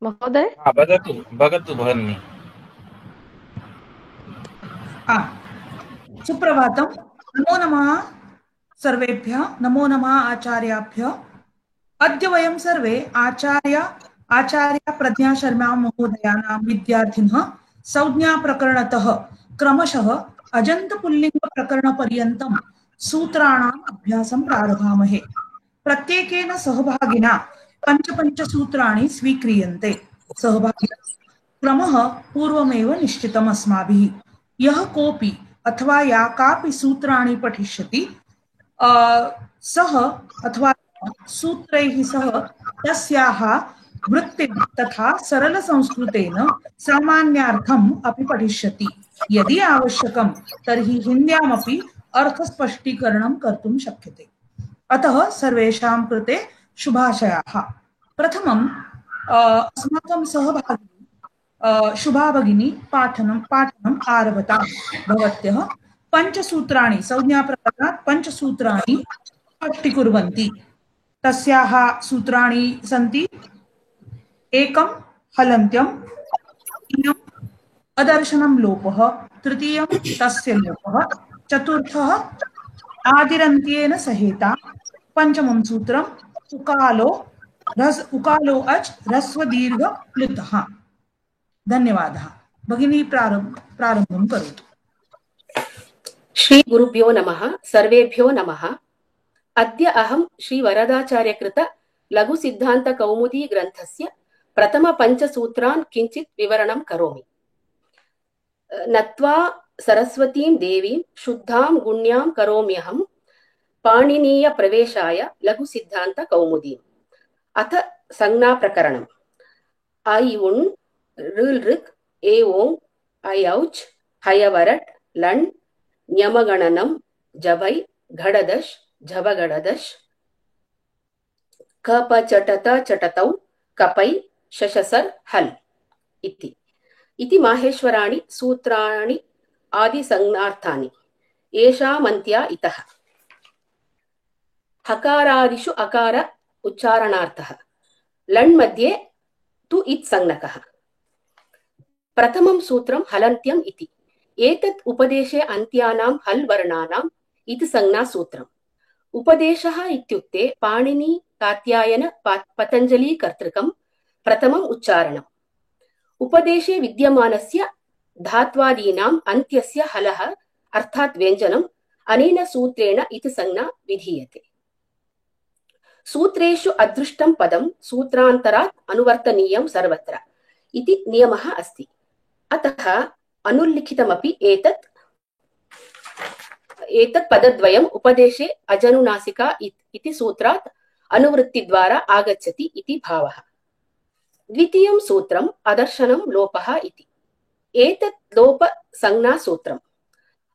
महोदय। वदतु वदतु भगिनी। सुप्रभातं। नमो नमः सर्वेभ्यः। नमो नमः आचार्याभ्यः। अद्य वयं सर्वे आचार्य प्रज्ञाशर्मा महोदयानां विद्यार्थिनः संज्ञाप्रकरणतः क्रमशः अजन्तपुल्लिङ्गप्रकरणपर्यन्तं सूत्राणाम् अभ्यासं प्रारभामहे। प्रत्येकेन सहभागिना पञ्च सूत्राणि स्वीक्रियन्ते। सहभागिना क्रमः पूर्वमेव निश्चितम् अस्माभिः। यः कोऽपि अथवा या कापि सूत्राणि पठिष्यति सः अथवा सूत्रैः सह तस्याः वृत्तिं तथा सरलसंस्कृतेन सामान्यार्थम् अपि पठिष्यति। यदि आवश्यकं तर्हि हिन्द्यामपि अर्थस्पष्टीकरणं कर्तुं शक्यते। अतः सर्वेषां कृते शुभाशयाः। प्रथमं अस्माकं सहभागी शुभा भगिनी पाठनम् आरभता। भवत्यः पञ्चसूत्राणि संज्ञाप्रकरणात् पञ्चसूत्राणि स्पष्टीकुर्वन्ति। तस्याः सूत्राणि सन्ति: एकं हलन्त्यं, द्वितीयम् अदर्शनं लोपः, तृतीयं तस्य लोपः, चतुर्थः आदिरन्त्येन सहेता, पञ्चमं सूत्रम् उकालो अच् ह्रस्व दीर्घ प्लुतः। धन्यवादः। भगिनी प्रारम्भं करोतु। श्री गुरुभ्यो नमः। सर्वेभ्यो नमः। अद्य अहं श्री वरदाचार्यकृत लघु सिद्धान्त कौमुदी ग्रन्थस्य प्रथम पञ्चसूत्रान् किञ्चित् विवरणं करोमि। नत्वा सरस्वतीं देवीं शुद्धां गुण्यां करोम्यहं पाणिनीय प्रवेशाय लघु सिद्धान्त कौमुदीम्। अथ संज्ञा प्रकरणम्। ऐ उण् ऋल् ऋक् ए ओं ऐ औच् हयवरट् लण् न्यमगणनं जबै घडदश् झवगडदश् कपचटत चटतौ कपै शशसर् हल् इति माहेश्वराणि सूत्राणि आदिसंज्ञार्थानि। येषामन्त्या इतः। हकारादिषु अकार उच्चारणार्थः। लण् मध्ये तु इत् संज्ञकः। प्रथमं सूत्रं हलन्त्यम् इति। एतत् उपदेशे अन्त्यानां हल् वर्णानाम् इति संज्ञासूत्रम्। उपदेशः इत्युक्ते पाणिनि कात्यायन पतञ्जलि कर्तृकं प्रथमम् उच्चारणम्। उपदेशे विद्यमानस्य धात्वादीनाम् अन्त्यस्य हलः अर्थात् व्यञ्जनम् अनेन सूत्रेण इति संज्ञा विधीयते। सूत्रेषु अदृष्टं पदं सूत्रान्तरात् अनुवर्तनीयं सर्वत्र इति नियमः अस्ति। अतः अनुल्लिखितमपि एतत् पदद्वयम् उपदेशे अजनुनासिका इति सूत्रात् अनुवृत्तिद्वारा आगच्छति इति भावः। द्वितीयं सूत्रम् अदर्शनं लोपः इति। एतत् लोपसंज्ञासूत्रम्।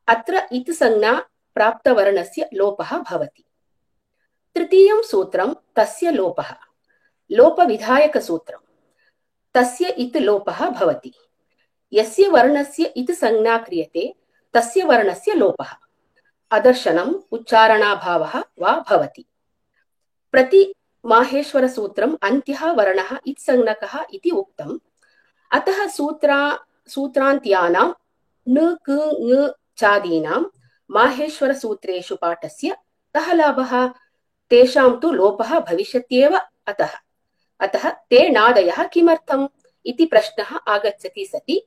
अत्र इत् संज्ञा प्राप्तवर्णस्य लोपः भवति। तृतीयं सूत्रं तस्य लोपः। लोपविधायकसूत्रम्। तस्य इत् लोपः भवति। यस्य वर्णस्य इत् संज्ञा क्रियते तस्य वर्णस्य लोपः। अदर्शनम् उच्चारणाभावः वा भवति। प्रति माहेश्वरसूत्रम् अन्त्यः वर्णः इत् संज्ञकः इति उक्तम्। अतः सूत्रान्त्यानां न क ङ चादीनां माहेश्वरसूत्रेषु पाठस्य कः लाभः? तेषां तु लोपः भविष्यत्येव। अतः ते नादयः किमर्थम् इति प्रश्नः आगच्छति सति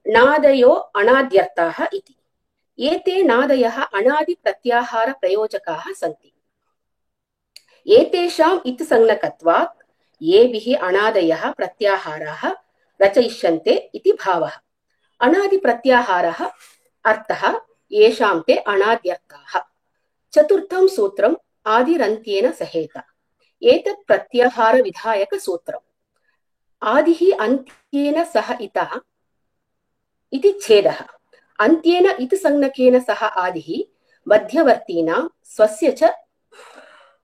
नादयो अनाद्यर्थाः इति। एते नादयः अनादिप्रत्याहारप्रयोजकाः सन्ति। एतेषाम् इत् संज्ञकत्वात् येभिः अनादयः प्रत्याहाराः रचयिष्यन्ते इति भावः। अनादिप्रत्याहारः अर्थः येषां ते अनाद्यर्थाः। चतुर्थं सूत्रम् आदिरन्त्येन सहेता। एतत् प्रत्याहारविधायकसूत्रम्। आदिः अन्त्येन सह इतः इति छेदः। अन्त्येन इति संज्ञकेन सह आदिः मध्यवर्तीनां स्वस्य च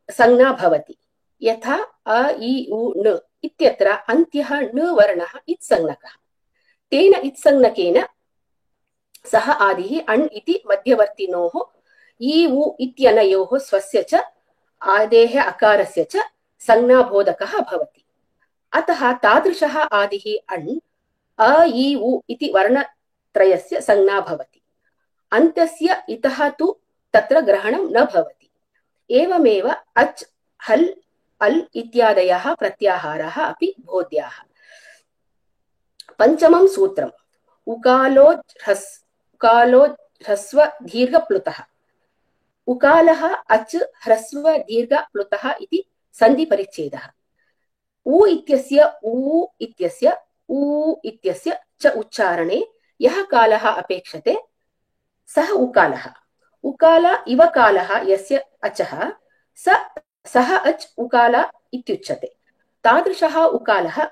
संज्ञा भवति। यथा अ इ उ न इत्यत्र अन्त्यः न वर्णः इत् संज्ञकः। तेन इत् संज्ञकेन सह आदिः अण् इति मध्यवर्तिनोः इ उ इत्यनयोः स्वस्य च आदेः अकारस्य च संज्ञाबोधकः भवति। अतः तादृशः आदिः अण् अ इ उ इति वर्णत्रयस्य संज्ञा भवति। अन्त्यस्य इतः तु तत्र ग्रहणं न भवति। एवमेव अच् हल् अल् इत्यादयः प्रत्याहाराः अपि बोध्याः। पञ्चमं सूत्रम् उकालो ह्रस्व दीर्घप्लुतः। उकालः अच् ह्रस्व दीर्घप्लुतः इति सन्धिपरिच्छेदः। उ इत्यस्य च उच्चारणे यः कालः अपेक्षते सः उकालः। उकाल इव कालः यस्य अचः सः अच् उकाल इत्युच्यते। तादृशः उकालः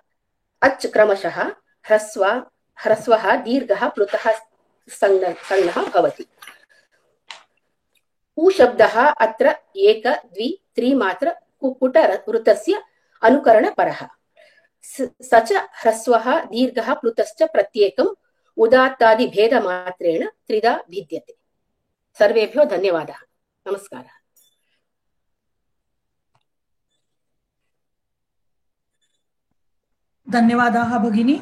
अच् क्रमशः ह्रस्वः दीर्घः प्लुतः संज्ञः भवति। उ शब्दः अत्र एक द्वि त्रिमात्र कुक्कुट वृत्तस्य अनुकरणपरः। स च ह्रस्वः दीर्घः प्लुतश्च प्रत्येकम् उदात्तादिभेदमात्रेण त्रिधा भिद्यते। सर्वेभ्यो धन्यवादः। नमस्कारः। धन्यवादाः भगिनी।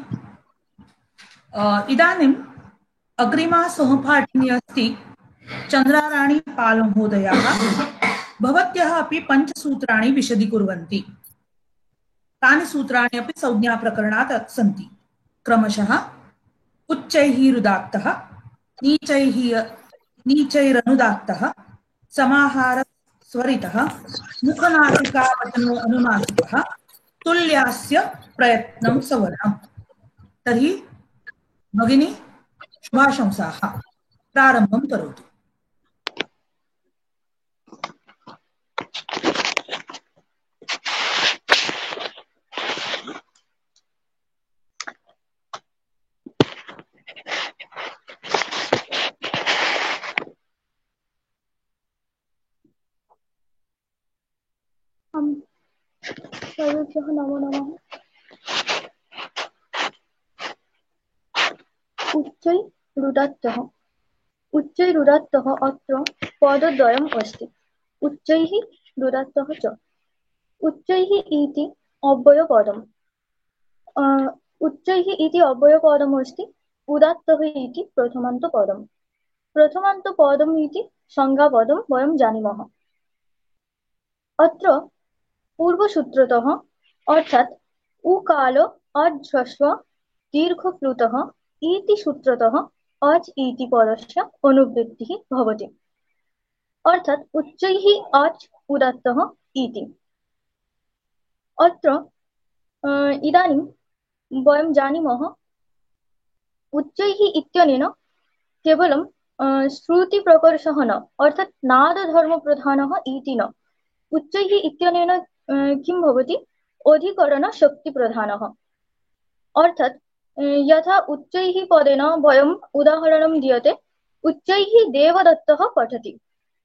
इदानीम् अग्रिमा सहपाठिनी अस्ति चन्द्राराणी पाल महोदयाः। भवत्यः अपि पञ्चसूत्राणि विशदीकुर्वन्ति। तानि सूत्राणि अपि संज्ञाप्रकरणात् सन्ति। क्रमशः उच्चैः रुदात्तः, नीचैरनुदात्तः, समाहारस्वरितः, मुखनासिकावचनो अनुनासिकः, तुल्यास्य प्रयत्नं सवर्णम्। तर्हि भगिनी शुभाशंसाः, प्रारम्भं करोतु। सर्वेभ्यः नमो नमः। उच्चैरुदात्तः अत्र पदद्वयम् अस्ति। उच्चैः रुदात्तः च। उच्चैः इति अव्ययपदम्। उच्चैः इति अव्ययपदम् अस्ति। उदात्तः इति प्रथमान्तपदम्। प्रथमान्तपदम् इति संज्ञापदं वयं जानीमः। अत्र पूर्वसूत्रतः अर्थात् उकाल अह्रस्व दीर्घप्लुतः इति सूत्रतः अच् इति पदस्य अनुवृत्तिः भवति। अर्थात् उच्चैः अच् उदात्तः इति। अत्र इदानीं वयं जानीमः उच्चैः इत्यनेन केवलं श्रुतिप्रकर्षः न, अर्थात् नादधर्मप्रधानः इति न। उच्चैः इत्यनेन किं भवति? अधिकरणशक्तिप्रधानः। अर्थात् यथा उच्चैः पदेन वयम् उदाहरणं दीयते, उच्चैः देवदत्तः पठति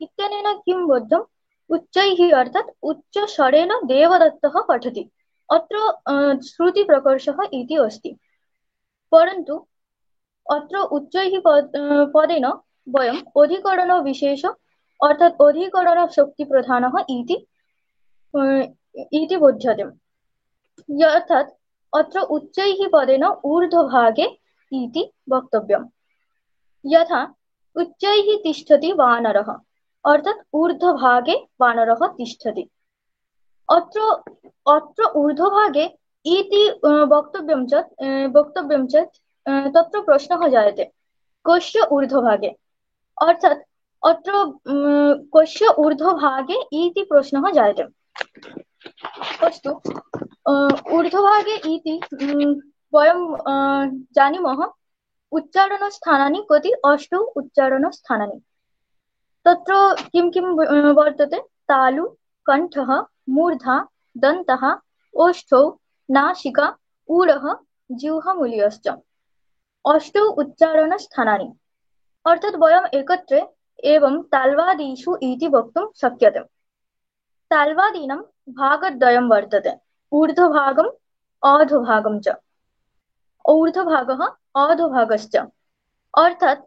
इत्यनेन किं बोद्धम्? उच्चैः अर्थात् उच्चस्वरेण देवदत्तः पठति। अत्र श्रुतिप्रकर्षः इति अस्ति। परन्तु अत्र उच्चैः पदेन वयम् अधिकरणविशेष अर्थात् अधिकरणशक्तिप्रधानः इति बोध्यते। अर्थात् अत्र उच्चैः पदेन ऊर्ध्वभागे इति वक्तव्यम्। यथा उच्चैः तिष्ठति वानरः, अर्थात् ऊर्ध्वभागे वानरः तिष्ठति। अत्र ऊर्ध्वभागे इति वक्तव्यं चेत् तत्र प्रश्नः जायते, कस्य ऊर्ध्वभागे? अर्थात् अत्र कस्य ऊर्ध्वभागे इति प्रश्नः जायते। अस्तु, ऊर्ध्वभागे इति वयं जानीमः उच्चारणस्थानानि कति? 8 उच्चारणस्थानानि। तत्र किं किं वर्तते? तालु, कण्ठः, मूर्धा, दन्तः, ओष्ठौ, नासिका, उरः, जिह्वामूलीयश्च। 8 उच्चारणस्थानानि। अर्थात् वयम् एकत्रे एवं ताल्वादीषु इति वक्तुं शक्यते। ताल्वादीनां भागद्वयं वर्तते, ऊर्ध्वभागम् अधोभागं च। ऊर्ध्वभागः अधोभागश्च। अर्थात्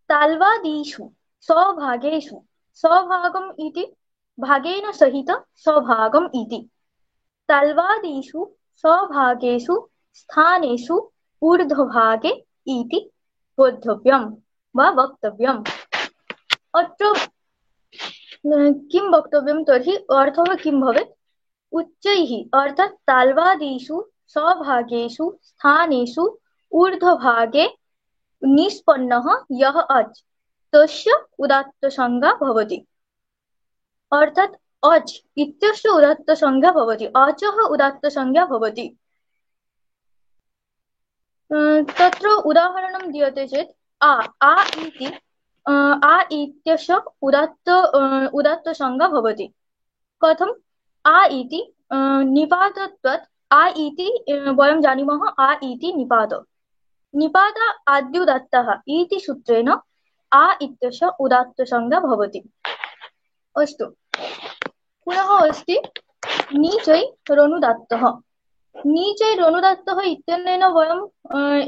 ताल्वादीषु स्वभागेषु, स्वभागम् इति भागेन सहित स्वभागम् इति। ताल्वादीषु स्वभागेषु स्थानेषु ऊर्ध्वभागे इति बोद्धव्यं वा वक्तव्यम्। अत्र किं वक्तव्यं तर्हि अर्थः किं भवेत्? उच्चैः अर्थात् ताल्वादिषु स्वभागेषु स्थानेषु ऊर्ध्वभागे निष्पन्नः यः अच् तस्य उदात्तसंज्ञा भवति। अर्थात् अच् इत्यस्य उदात्तसंज्ञा भवति, अचः उदात्तसंज्ञा भवति। तत्र उदाहरणं दीयते चेत् आ इति आ इत्यस्य उदात्तसंज्ञा भवति। कथम्? आ इति निपातत्वात् आ इति वयं जानीमः आ इति निपात। निपात आद्युदात्तः इति सूत्रेण आ इत्यस्य उदात्तसंज्ञा भवति। अस्तु, पुनः अस्ति नीचैरनुदात्तः। नीचैरनुदात्तः इत्यनेन वयं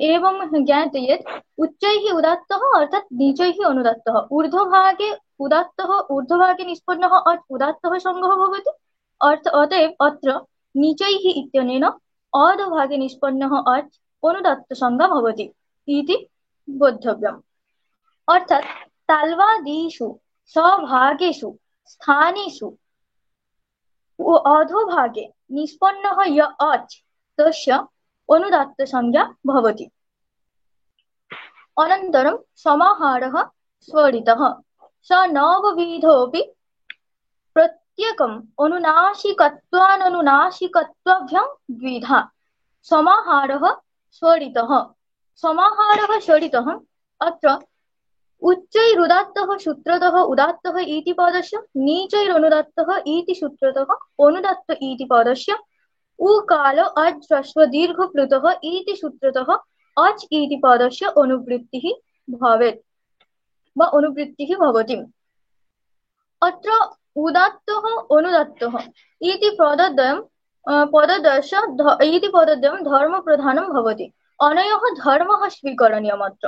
एवं ज्ञायते यत् उच्चैः उदात्तः अर्थात् नीचैः अनुदात्तः। ऊर्ध्वभागे उदात्तः ऊर्ध्वभागे निष्पन्नः अच् उदात्तः संज्ञः भवति। अतएव अत्र नीचैः इत्यनेन अधोभागे निष्पन्नः अच् अनुदात्तसंज्ञा भवति इति बोद्धव्यम्। अर्थात् ताल्वादिषु स्वभागेषु स्थानेषु अधोभागे निष्पन्नः य अच् तस्य अनुदात्तसंज्ञा भवति। अनन्तरं समाहारः स्वरितः। स नवविधोऽपि प्रत्येकम् अनुनासिकत्वाननुनासिकत्वाभ्यां द्विधा। समाहारः स्वरितः। समाहारः स्वरितः अत्र उच्चैरुदात्तः सूत्रतः उदात्तः इति पदस्य, नीचैरनुदात्तः इति सूत्रतः अनुदात्त इति पदस्य, उकाल अच् ह्रस्व दीर्घ प्लुतः इति सूत्रतः अच् इति पदस्य अनुवृत्तिः भवेत् वा अनुवृत्तिः भवति। अत्र उदात्तः अनुदात्तः इति पदद्वयस्य इति पदद्वयं धर्मप्रधानं भवति। अनयोः धर्मः स्वीकरणीयः। अत्र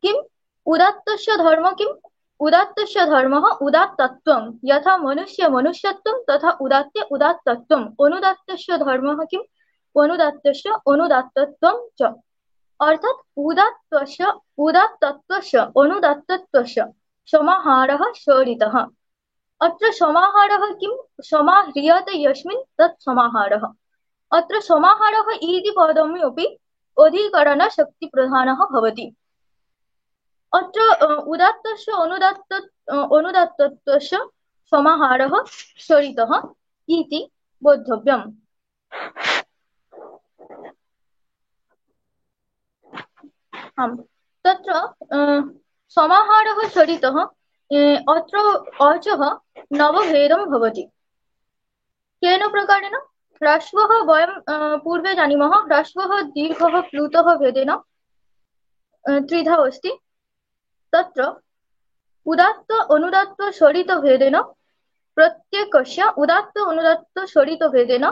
किम्? उदात्तस्य धर्म किम्? उदात्तस्य धर्मः उदात्तत्वं। यथा मनुष्य मनुष्यत्वं तथा उदात्ते उदात्तत्वम्। अनुदात्तस्य धर्मः किम्? अनुदात्तस्य अनुदात्तत्वं च। अर्थात् उदात्तस्य उदात्तत्वस्य अनुदात्तत्वस्य समाहारः स्वरितः। अत्र समाहारः किम्? समाह्रियते यस्मिन् तत् समाहारः। अत्र समाहारः इति पदमपि अधिकरणशक्तिप्रधानः भवति। अत्र उदात्तस्य अनुदात्तत्वस्य समाहारः स्वरितः इति बोद्धव्यम्। तत्र समाहारः स्वरितः अत्र अचः नवभेदं भवति। केन प्रकारेण? ह्रस्वः वयं पूर्वे जानीमः, ह्रस्वः दीर्घः प्लुतः भेदेन त्रिधा अस्ति। तत्र उदात्त अनुदात्त स्वरित भेदेन प्रत्येकस्य उदात्त अनुदात्त स्वरित भेदेन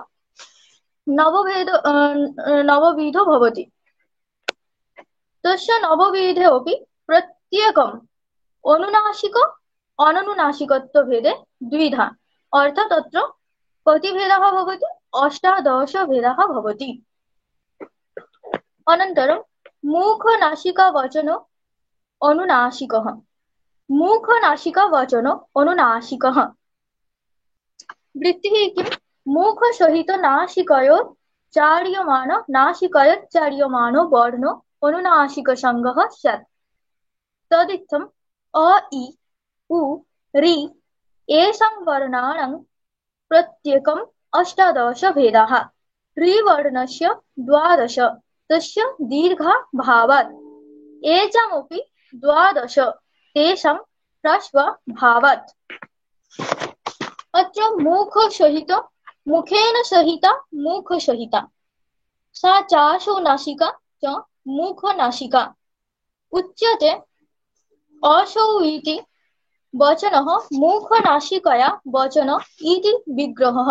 नवविधो भवति। तस्य नवविधे अपि प्रत्येकम् अनुनासिक अननुनासिकत्व भेदे द्विधा। अर्थात् तत्र कति भेदाः भवति? 18 भेदाः भवति। अनन्तरं मुखनासिकावचन अनुनासिकः। मुखनासिकावचन अनुनासिकः वृत्तिः किम्? मुखसहित नासिकयोच्चार्यमाणो वर्णो अनुनासिकसंज्ञः स्यात्। तदित्थम् अ इ उ ऋ एषां वर्णानां प्रत्येकम् 18 भेदाः। ऋवर्णस्य 12 तस्य दीर्घभावात्, एषामपि 12 तेषां ह्रस्वभावात्। अत्र मुखेन सहिता मुखसहिता सा चासो नासिका च मुखनासिका उच्यते। असौ इति वचनः मुखनासिकया वचन इति विग्रहः।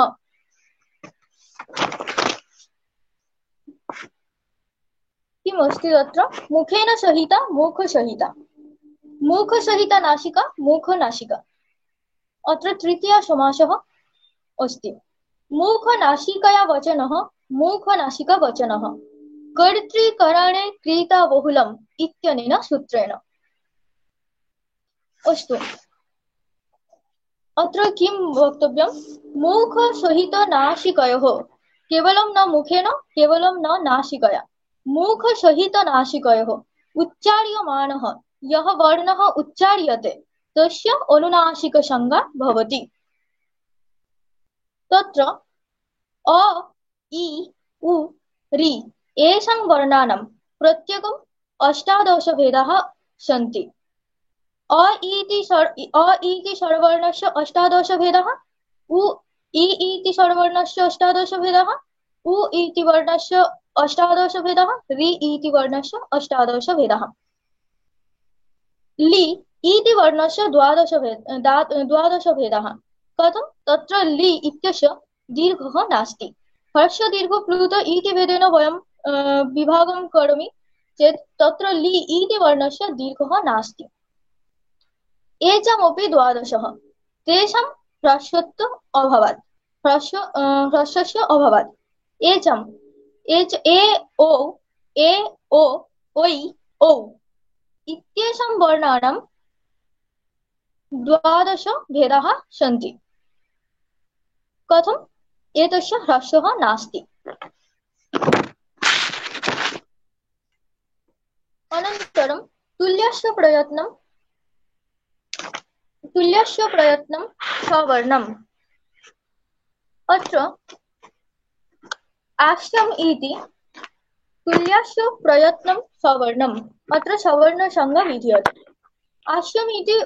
किमस्ति तत्र? मुखेन सहिता मुखसहिता, मुखसहिता नासिका मुखनासिका। अत्र तृतीयः समासः अस्ति। मुखनासिकया वचनः मुखनासिका वचनः कर्तृकरणे क्रीता बहुलम् इत्यनेन सूत्रेण। अस्तु, अत्र किं वक्तव्यं? मुखसहितनासिकयोः, केवलं न मुखेन, केवलं न नासिकया, मुखसहितनासिकयोः उच्चार्यमाणः यः वर्णः उच्चार्यते तस्य अनुनासिकसंज्ञा भवति। तत्र अ, इ, उ, रि एषां वर्णानां प्रत्येकम् 18 भेदाः सन्ति। अ इति स्वरवर्णस्य 18 भेदाः, उ इ इति स्वरवर्णस्य 18 भेदाः, उ इति वर्णस्य 18 भेदाः, रि इति वर्णस्य 18 भेदाः, लि इति वर्णस्य 12 भेदाः। कथं? तत्र लि इत्यस्य दीर्घः नास्ति। ह्रस्वदीर्घ प्लुत इति भेदेन वयं विभागं करोमि चेत् तत्र लि इति वर्णस्य दीर्घः नास्ति। एचमपि 12, तेषां ह्रस्वस्य अभावात्, ह्रस्वस्य अभावात् एचम् एच ए ओ ऐ औ इत्येषां वर्णानां 12 भेदाः सन्ति। कथम्? एतस्य ह्रस्वः नास्ति। अनन्तरं तुल्यस्य प्रयत्नं सवर्णम्। अत्र आस्यम् इति तुल्यस्य प्रयत्नं सवर्णम्, अत्र सवर्णसंज्ञा विधीयते। आस्यम् इति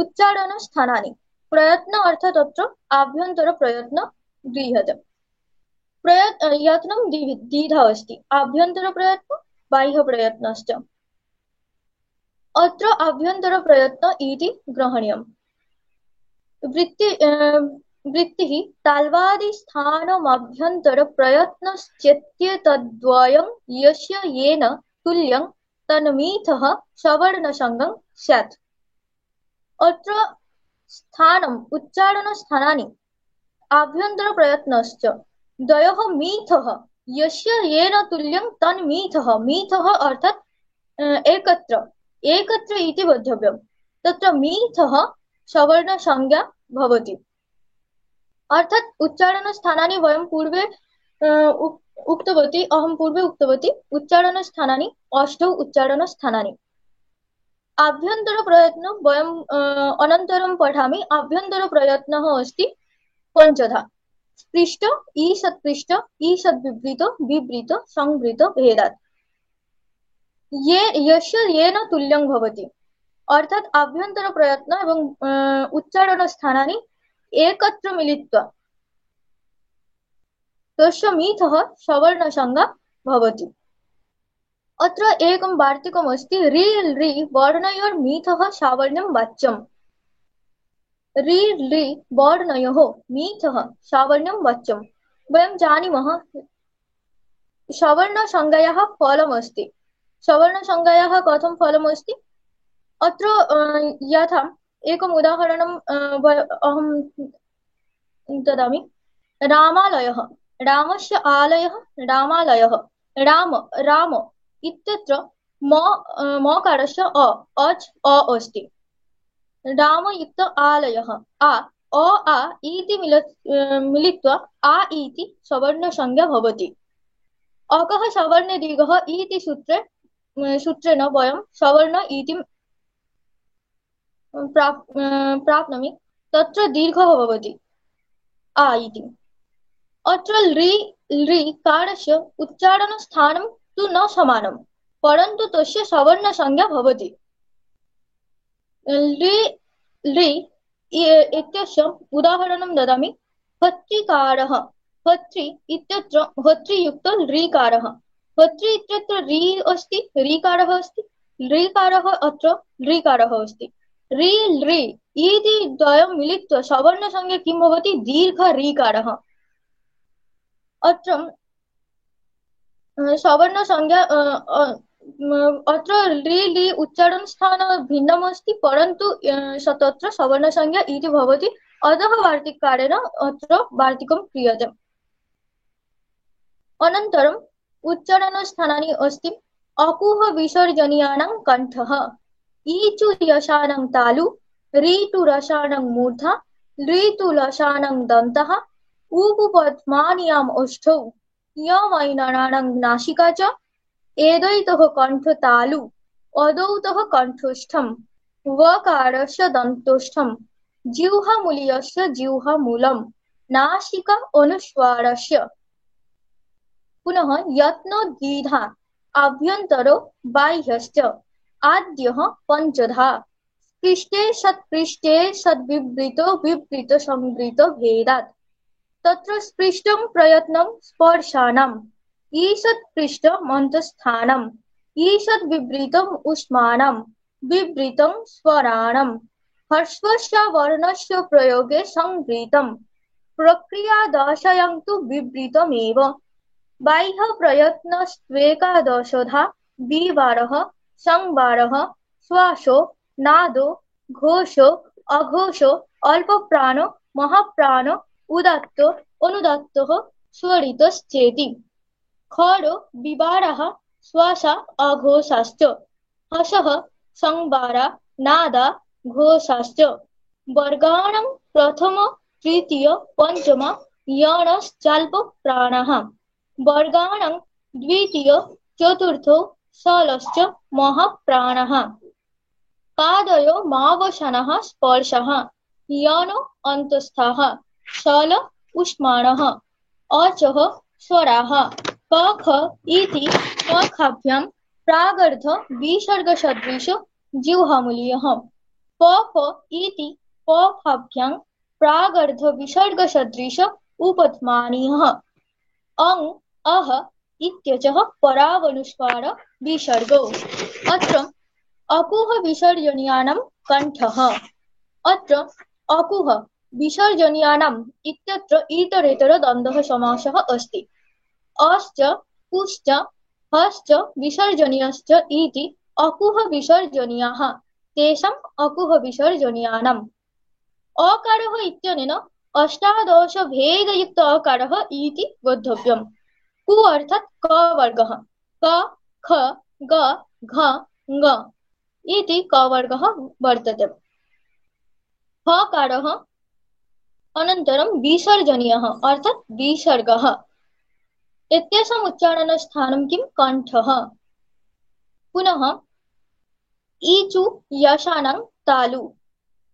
उच्चारणस्थानानि, प्रयत्न अर्थात् अत्र आभ्यन्तरप्रयत्न गृह्यते। यत्नं द्विधा अस्ति, आभ्यन्तरप्रयत्न बाह्यप्रयत्नश्च। अत्र आभ्यन्तरप्रयत्न इति ग्रहणीयम्। वृत्तिः ताल्वादिस्थानमभ्यन्तरप्रयत्नश्चेत्येतद्द्वयं यस्य येन तुल्यं तन्मीथः सवर्णसंज्ञं स्यात्। अत्र स्थानम्, उच्चारणस्थानानि, आभ्यन्तरप्रयत्नश्च द्वयोः मीथः, यस्य येन तुल्यं तन्मीथः, मीथः अर्थात् एकत्र इति बोद्धव्यम्। तत्र मीथः सवर्णसंज्ञा भवति। अर्थात् उच्चारणस्थानानि वयं पूर्वे अहं पूर्वे उक्तवती उच्चारणस्थानानि 8 उच्चारणस्थानानि। आभ्यन्तरप्रयत्नं वयं अनन्तरं पठामि। आभ्यन्तरप्रयत्नः अस्ति 5 स्पृष्ट, ईषत्पृष्ट, ईषद्विवृत, विवृत, संवृत भेदात् यस्य येन तुल्यं भवति। अर्थात् आभ्यन्तरप्रयत्न एवं उच्चारणस्थानानि एकत्र मिलित्वा तस्य मीथः सवर्णसंज्ञा भवति। अत्र एकं वार्तिकम् अस्ति, रि लृ वर्णयोर्मीथः सावर्ण्यं वाच्यम्। रि लृ वर्णयोः मीथः सावर्ण्यं वाच्यम्। वयं जानीमः सवर्णसंज्ञायाः फलमस्ति। सवर्णसंज्ञायाः कथं फलमस्ति? अत्र यथा एकम् उदाहरणं अहं ददामि। रामालयः, रामस्य आलयः, रामालयः। राम इत्यत्र मकारस्य अच् अ अस्ति। रामयुक्त आलयः, आ इति मिलित्वा आ इति सवर्णसंज्ञा भवति। अकः सवर्णे दीर्घः इति सूत्रेण वयं सवर्ण इति प्राप्नोमि। तत्र दीर्घः भवति आ इति। अत्र कारस्य उच्चारणस्थानं तु न समानं, परन्तु तस्य सवर्णसंज्ञा भवति। इत्यस्य उदाहरणं ददामि। भर्तृकारः, भर्तृ इत्यत्र भर्तृयुक्त ऋकारः। भर्तृ इत्यत्र रि अस्ति, ऋकारः अस्ति, ऋकारः अत्र ऋकारः अस्ति। रि लृ इति द्वयं मिलित्वा सवर्णसंज्ञा किं भवति? दीर्घ ऋकारः। अत्र सवर्णसंज्ञा अत्र लि उच्चारणस्थान भिन्नम् अस्ति, परन्तु तत्र सवर्णसंज्ञा इति भवति अतः वार्तिकारेण अत्र वार्तिकं क्रियते। अनन्तरम् उच्चारणस्थानानि अस्ति अकुह विसर्जनीयानां कण्ठः ईचु यशानां तालु ऋतुरसानां मूर्धा ऋतुलसानां दन्तः उपपद्मानीयाम् ओष्ठौ यमैनानां नासिका च एदैतः कण्ठतालु अदौतः कण्ठस्थं वकारस्य दन्तोष्ठं जिह्वामूलीयस्य जिह्वामूलं नासिका अनुस्वारस्य पुनः यत्नद्विधा आभ्यन्तरो बाह्यश्च आद्यः पञ्चधा पृष्ठे सद्विवृतो विवृत संवृत भेदात् तत्र स्पृष्टं प्रयत्नं स्पर्शानाम् ईषत् पृष्ठमन्तस्थानम् ईषत् विवृतम् उष्माणं विवृतं स्वराणां ह्रस्वस्य वर्णस्य प्रयोगे संवृतं प्रक्रियादशयं तु विवृतमेव बाह्यप्रयत्नस्त्वेकादशधा विवारः संवारः श्वासो नादो घोषो अघोषो अल्पप्राणो महाप्राणो उदात्तो अनुदात्तः स्वरितश्चेति खरो विवारः श्वासा अघोषाश्च हसः संवारा नादा घोषाश्च वर्गाणां प्रथम तृतीय पञ्चम यणश्चाल्पप्राणाः वर्गाणां द्वितीय चतुर्थो शलश्च महाप्राणः पादयो मावसानः स्पर्शः यनो अन्तस्थः शल उष्माणः अचः स्वराः कख इति कखाभ्यां प्रागर्ध विसर्गसदृश जिह्वामूलीयः पफ इति पफाभ्यां प्रागर्ध विसर्गसदृश उपध्मानीयः अं अह इत्यचः परावनुस्वार विसर्गौ अत्र अकुह विसर्जनीयानां कण्ठः अत्र अकुह विसर्जनीयानाम् इत्यत्र इतरेतर द्वन्द्वः समासः अस्ति अश्च कुश्च हश्च विसर्जनीयश्च इति अकुह विसर्जनीयाः तेषाम् अकुह विसर्जनीयानाम् अकारः इत्यनेन अष्टादश भेदयुक्त अकारः इति बोद्धव्यम् कु अर्थात् क वर्गः क ख ग घ ङ इति क वर्गः वर्तते हकारः अनन्तरं विसर्जनीयः अर्थात् विसर्गः इत्येषाम् उच्चारणस्थानं किं कण्ठः पुनः ईचु यशानां तालु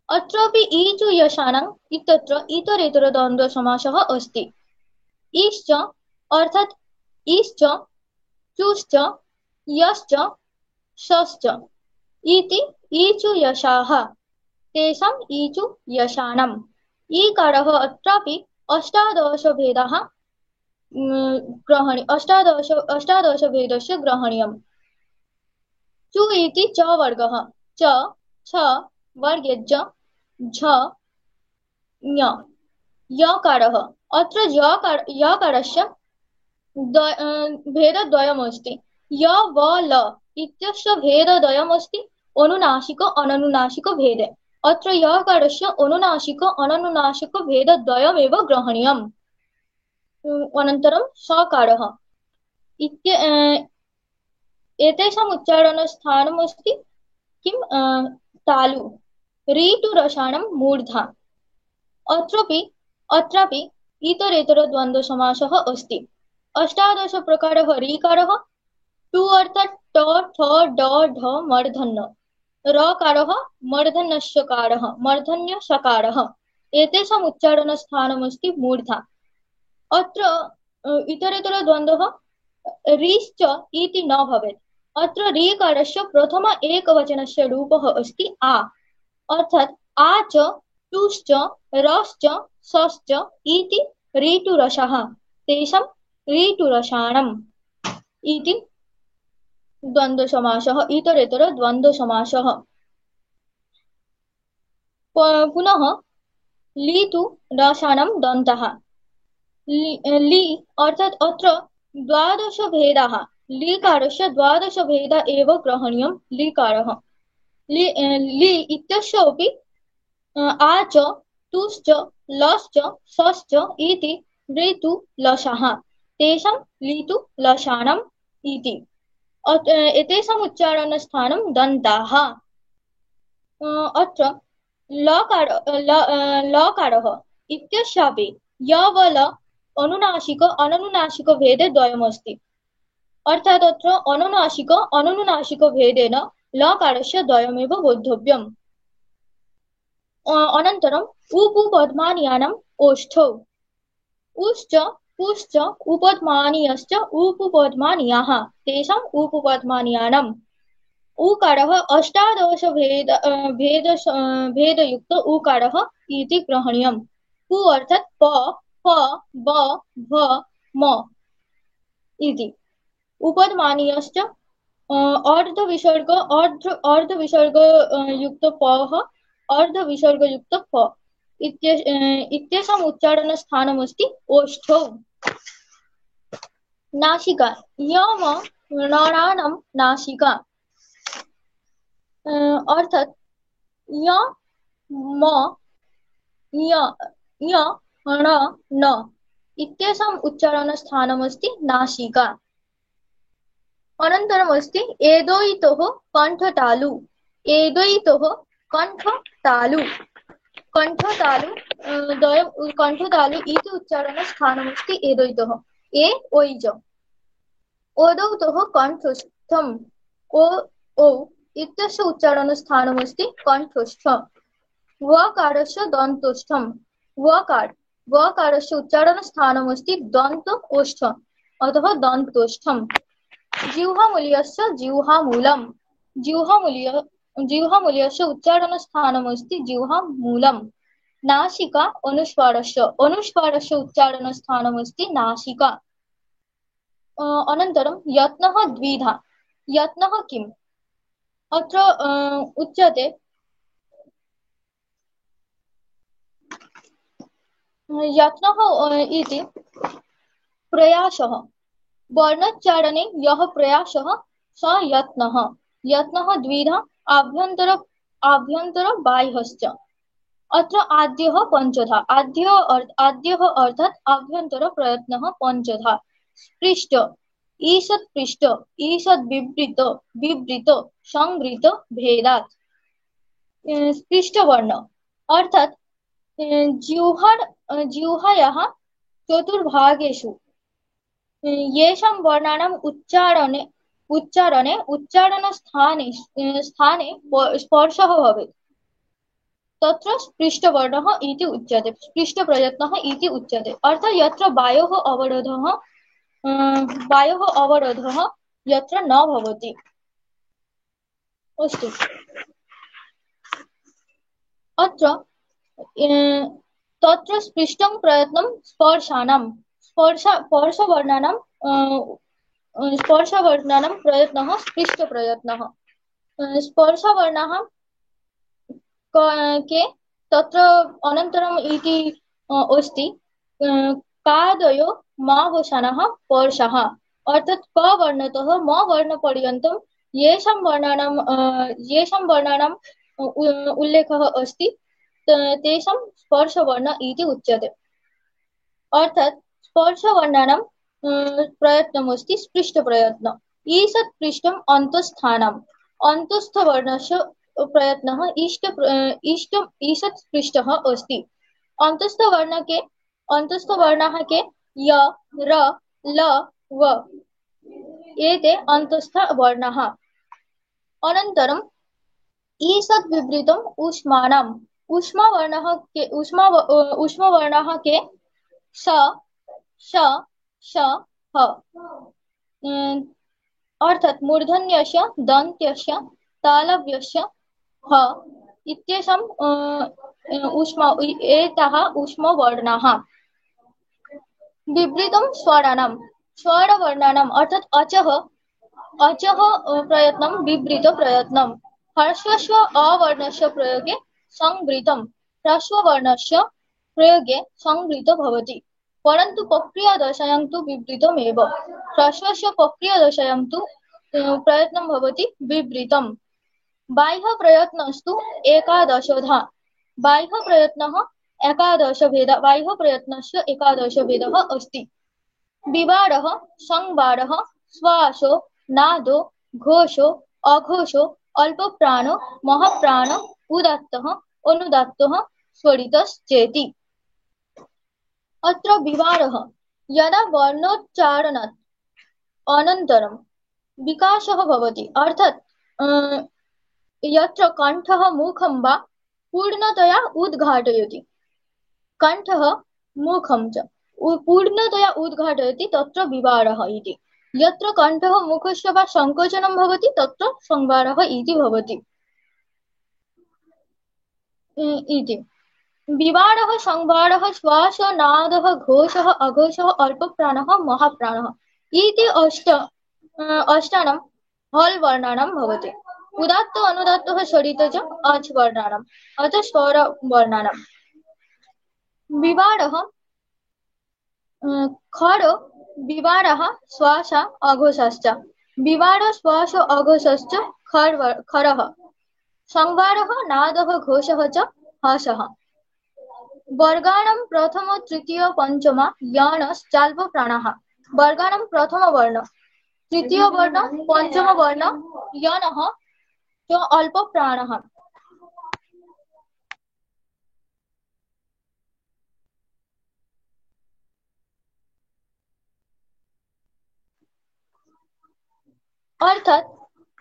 अत्रापि ईचु यशानां इत्यत्र इतरेतर द्वन्द्वसमासः अस्ति ईश्च अर्थात् ईश्च चुश्च यश्च शश्च इति ईचु यशाः तेषाम् ईचु यशानाम् ईकारः अत्रापि अष्टादश भेदाः अष्टादश भेदस्य ग्रहणीयम् चु इति च वर्गः च छ वर्गेज्य झ ञ यकारः अत्र यकारस्य भेदद्वयमस्ति य व ल इत्यस्य भेदद्वयमस्ति अनुनासिक अननुनासिक भेदे अत्र यकारस्य अनुनासिक अननुनासिक भेदद्वयमेव ग्रहणीयम् अनन्तरं सकारः एतेषाम् उच्चारणस्थानमस्ति किं तालु ऋतुरसानां मूर्धा अत्रापि इतरेतर द्वन्द्वसमासः अस्ति अष्टादश प्रकारः ऋकारः टु अर्थात् ट ठ ड ढ मूर्धन्य रकारः मूर्धन्यस्यकारः मूर्धन्यसकारः एतेषाम् उच्चारणस्थानमस्ति मूर्धा अत्र इतरेतर द्वन्द्वः ऋश्च इति न भवेत् अत्र ऋकारस्य प्रथम एकवचनस्य रूपः अस्ति आ अर्थात् आ च टुश्च रश्च शश्च इति ऋतुरसः तेषां ऋतुरसाणाम् इति द्वन्द्वसमासः इतरेतर द्वन्द्वसमासः पुनः लितु रसानां दन्तः लि अर्थात् अत्र द्वादश भेदाः लिकारस्य द्वादश भेदा एव ग्रहणीयं लिकारः लि इत्यस्य अपि आ च तुश्च लश्च शश्च इति ऋतु लशः तेषां लितु लशानम् इति एतेषाम् उच्चारणस्थानं दन्ताः। अत्र लकारः इत्यस्यापि यवल अनुनासिक अननुनासिक भेदे द्वयमस्ति। अर्थात् अत्र अनुनासिक भेदेन लकारस्य द्वयमेव बोद्धव्यम्। अनन्तरम् उपपद्मानीयानाम् ओष्ठौ उश्च पुश्च उपपद्मानीयश्च उपपद्मानीयाः तेषाम् उपपद्मानीयानाम् उकारः अष्टादश भेदयुक्त उकारः इति ग्रहणीयम्। पु अर्थात् प फ ब भ म इति। उपपद्मानीयश्च अर्धविसर्ग युक्त पः अर्धविसर्गयुक्त फ इत्येषाम् उच्चारणस्थानमस्ति ओष्ठौ। नासिका यम नराणां नासिका अर्थात् य म य य ण न इत्येषाम् उच्चारणस्थानमस्ति नासिका। अनन्तरमस्ति एदोयितोः कण्ठतालु एदोयितोः कण्ठतालु कण्ठतालु इति उच्चारणस्थानमस्ति एदोयितोः ए ओइज ओदौतोः कण्ठस्थम् ओ औ इत्यस्य उच्चारणस्थानमस्ति कण्ठस्थ। वकारस्य दन्तस्थम् वकारस्य उच्चारणस्थानमस्ति दन्त ओष्ठ अतः दन्तस्थम्। जिह्वामूल्यस्य जिह्वामूलम् जिह्वामूल्यस्य उच्चारणस्थानमस्ति जिह्वामूलम्। नासिका अनुस्वारस्य उच्चारणस्थानमस्ति नासिका। अनन्तरं यत्नः द्विधा यत्नः किम् अत्र उच्यते यत्नः इति प्रयासः वर्णोच्चारणे यः प्रयासः स यत्नः। यत्नः द्विधा आभ्यन्तर बाह्यश्च। अत्र आद्यः पञ्चधा आद्यः अर्थात् आभ्यन्तर प्रयत्नः पञ्चधा। स्पृष्ट ईषत् पृष्ट ईषत् विवृत संवृत भेदात्। स्पृष्टवर्ण अर्थात् जिह्वायाः चतुर्भागेषु येषां वर्णानाम् उच्चारणस्थाने स्पर्शः भवेत् तत्र स्पृष्टवर्णः इति उच्यते स्पृष्टप्रयत्नः इति उच्यते। अर्थात् यत्र वायोः अवरोधः यत्र न भवति। अस्तु अत्र तत्र स्पृष्टं प्रयत्नं स्पर्शवर्णानां प्रयत्नः स्पृष्टप्रयत्नः। स्पर्शवर्णाः के तत्र अनन्तरम् इति अस्ति कादयो मावसानः स्पर्शः अर्थात् क वर्णतः म वर्णपर्यन्तं येषां वर्णानाम् उल्लेखः अस्ति तेषां स्पर्शवर्ण इति उच्यते। अर्थात् स्पर्शवर्णानां प्रयत्नमस्ति स्पृष्टप्रयत्न। ईषत् पृष्ठम् अन्तःस्थानम् अन्तःस्थवर्णस्य प्रयत्नः ईषत् पृष्ठः अस्ति। अन्तःस्थवर्णाः के य र ल व एते अन्तःस्थवर्णाः। अनन्तरम् ईषत् विवृतम् ऊष्माणाम् ऊष्मवर्णाः के स श श ह अर्थात् मूर्धन्यस्य दन्त्यस्य तालव्यस्य ह इत्येषाम् एताः ऊष्मवर्णाः। विवृतं स्वरवर्णानाम् अर्थात् अचः प्रयत्नं विवृतप्रयत्नं। ह्रस्वस्य अवर्णस्य प्रयोगे संवृतं ह्रस्ववर्णस्य प्रयोगे संवृत भवति परन्तु प्रक्रियादशायां तु विवृतमेव। ह्रस्वस्य प्रक्रियादशायां तु प्रयत्नं भवति विवृतम्। बाह्यप्रयत्नस्तु एकादशधा बाह्यप्रयत्नः एकादशभेदः बाह्यप्रयत्नस्य एकादशभेदः अस्ति। विवारः, संवारः, श्वासो, नादो, घोषो, अघोषो, अल्पप्राणो, महप्राणो, उदात्तः, अनुदात्तः, स्वरितश्चेति। अत्र विवारः यदा वर्णोच्चारणात् अनन्तरं विकासः भवति, अर्थात् यत्र कण्ठः मुखं वा पूर्णतया उद्घाटयति, कण्ठः मुखं च पूर्णतया उद्घाटयति तत्र विवारः इति। यत्र कण्ठः मुखस्य वा सङ्कोचनं भवति तत्र संवारः इति भवति इति। विवारः, संवारः, श्वास, नादः, घोषः, अघोषः, अल्पप्राणः, महाप्राणः इति अष्टानां हल् वर्णानां भवति। उदात्त, अनुदात्तः, स्वरित च अच् वर्णानाम् अथ स्वर वर्णानां। विवारः खर, विवारः श्वास अघोषश्च, विवार श्वास अघोषश्च खरः, संवारः नादः घोषः च हसः। वर्गाणां प्रथम तृतीय पंचम यणश्चाल्पप्राणाः। वर्गाणां प्रथम वर्ण, तृतीय वर्ण, पंचम वर्ण, यणः च अल्पप्राणः। अर्थात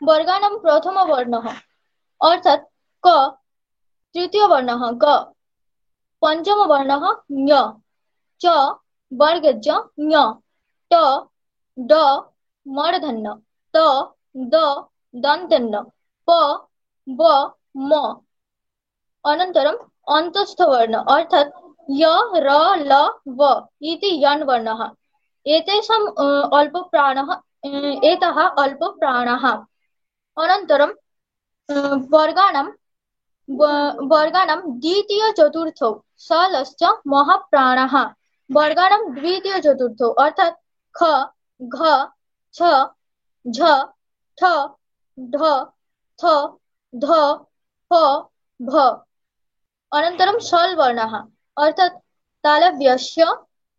वर्गाणां प्रथम वर्णः अर्थात क, तृतीय वर्णः ग, पंचम वर्णः ञ, च वर्गज ञ, ट ड मूर्धन्य, त द दन्त्यन्न, प व म। अनन्तरम् अन्तस्थ वर्ण अर्थात य र ल व इति यण् वर्णः। एतेषाम् अल्पप्राणः एतः अल्पप्राणाः। अनन्तरं वर्गाणां द्वितीय चतुर्थौ सलश्च महाप्राणाः। वर्गाणां द्वितीय चतुर्थौ अर्थात ख, घ, छ, झ, ठ, ढ, थ, ध, फ, भ। अनन्तरं सल् वर्णः अर्थात तालव्यस्य,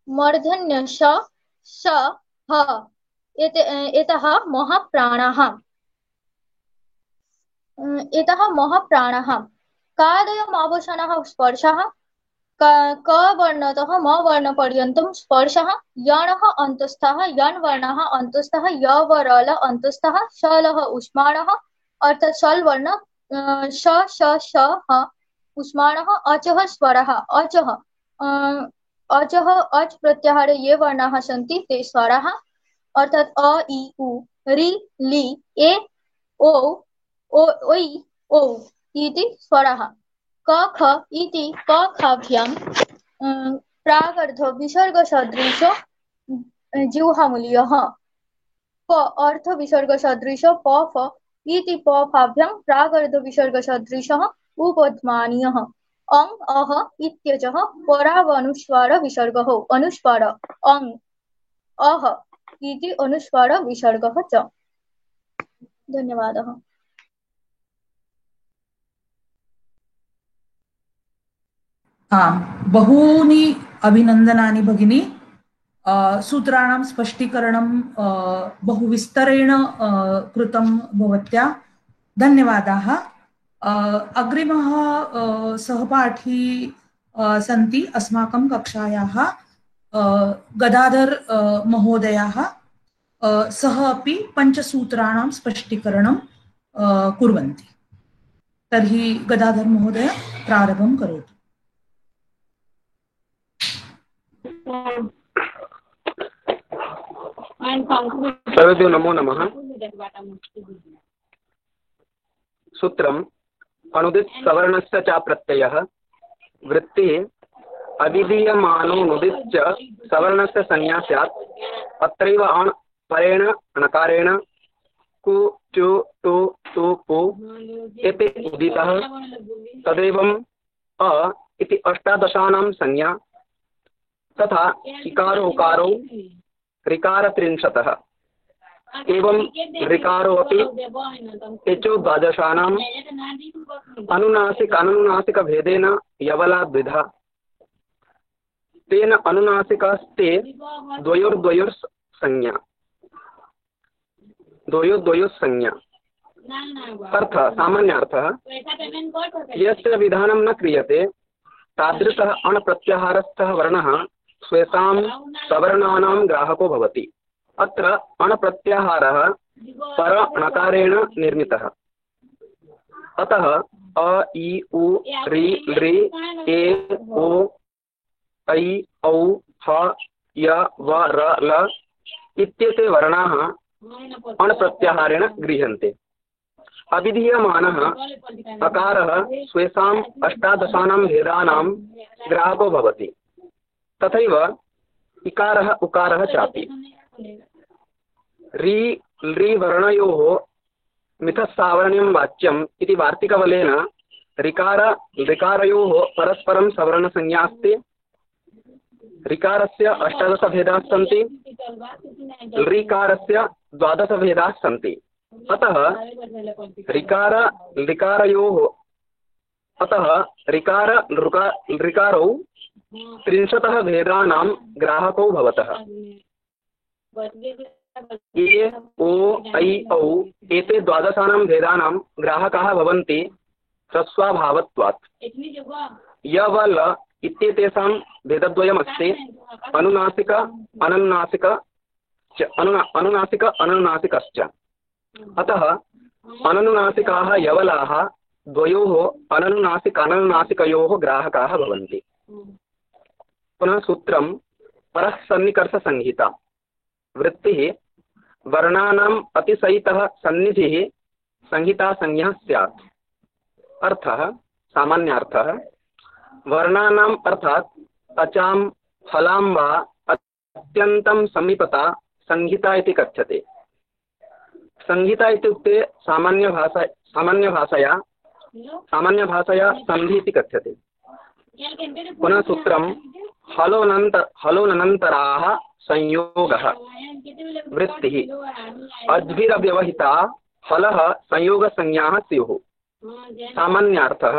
मूर्धन्यस्य, स, ह एतः महाप्राणाः। कादयम् अवसानः स्पर्शः, क वर्णतः म वर्णपर्यन्तं स्पर्शः, यणः अन्तस्थः, यण् वर्णः अन्तस्थः, य वरल अन्तस्थः, शलः उष्माणः अर्थात शल् वर्ण, श श श ह उष्माणः, अचः स्वरः, अचः अच् प्रत्याहारे ये वर्णाः सन्ति ते स्वराः अर्थात अ इ उ रि लि ए ओ ओइ औ इति स्वराः। क ख इति क खाभ्यां प्रागर्ध विसर्गसदृश जिह्वामूलीयः। प अर्थ विसर्गसदृश प फ इति प फाभ्यां प्रागर्ध विसर्गसदृशः उपध्मानीयः। अं अह इत्यचः परावनुस्वार विसर्गः अनुस्वार अं अह इति अनुस्वार विसर्गः च। धन्यवादः। बहूनि अभिनन्दनानि भगिनी। सूत्राणां स्पष्टीकरणं बहु विस्तरेण कृतं भवत्या। धन्यवादाः। अग्रिमः सहपाठी सन्ति अस्माकं कक्षायाः गदाधर महोदयः। सः अपि पञ्चसूत्राणां स्पष्टीकरणं कुर्वन्ति। तर्हि गदाधर महोदय प्रारम्भं करोतु। सर्वेभ्यो नमो नमः। सूत्रम् अनुदित सवर्णस्य च प्रत्ययः वृत्तिः अविधीयमानो नुदित च सवर्णस्य संज्ञा स्यात्। अत्रैव अण् परेण णकारेण कु चु टु तु पु एते उदितः। तदेवम् अ इति अष्टादशानां संज्ञा तथा इकारो उकारो ऋकार त्रिंशतः। एवं ऋकारो अपि एचो द्वादशानाम् अनुनासिक अनुनासिक भेदेन यवला द्विधा तेन अनुनासिकास्ते द्वयोर्द्वयोर्संज्ञा द्वयोर्द्वयोस्संज्ञा अर्थ सामान्यार्थः यस्य विधानं न क्रियते तादृशः अणप्रत्याहारस्थः वर्णः स्वेषां सवर्णानां ग्राहको भवति। अत्र अणप्रत्याहारः परणकारेण निर्मितः। अतः अ इ उ ऋ लृ ए ओ ऐ औ ह य व र ल इत्येते वर्णाः अणप्रत्याहारेण गृह्यन्ते। अभिधीयमानः अकारः स्वेषाम् अष्टादशानां भेदानां ग्राहको भवति। तथैव इकारः उकारः चापि। ऋ लृ वर्णयोः मिथस्सावर्ण्यं वाच्यम् इति वार्तिकबलेन ऋकारयोः परस्परं सवर्णसंज्ञास्ति। ऋकारस्य 18 भेदाः सन्ति, लृकारस्य 12 भेदाः सन्ति। अतः ऋकारौ 30 भेदानां ग्राहकौ भवतः। ए ओ ऐ औ एते 12 भेदानां ग्राहकाः भवन्ति ह्रस्वाभावत्वात्। य व ल इत्येतेषां भेदद्वयमस्ति, अनुनासिक अनुनासिकश्च। अतः अननुनासिकाः यवलाः द्वयोः अननुनासिकयोः ग्राहकाः भवन्ति। पुनः सूत्रं परः सन्निकर्षसंहिता। वृत्तिः वर्णानाम् अतिशयितः सन्निधिः संहितासंज्ञः स्यात्। अर्थः सामान्यार्थः वर्णानाम् अर्थात् अचां फलां वा अत्यन्तं समीपता संहिता इति कथ्यते। संहिता इत्युक्ते सामान्यभाषया सन्धि इति कथ्यते। पुनः सूत्रं हलोनन्तराः संयोगः। वृत्तिः अज्भिरव्यवहिता हलः संयोगसंज्ञाः स्युः। सामान्यार्थः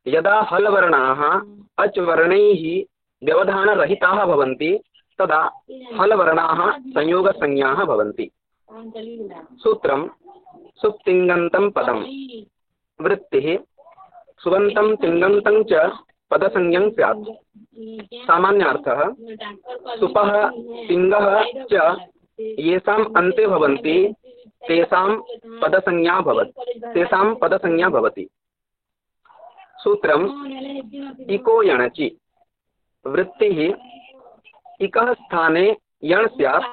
यदा हलवर्णाः अच्वर्णैः व्यवधानरहिताः भवन्ति तदा हलवर्णाः संयोगसंज्ञाः भवन्ति। सूत्रं सुप्तिङन्तं पदम्। वृत्तिः सुबन्तं तिङन्तं च पदसंज्ञं स्यात्। सामान्यार्थः सुपः तिङः च येषाम् अन्ते भवन्ति तेषां पदसंज्ञा भवति। सूत्रं इको यणचि। वृत्तिः इकः स्थाने यण् स्यात्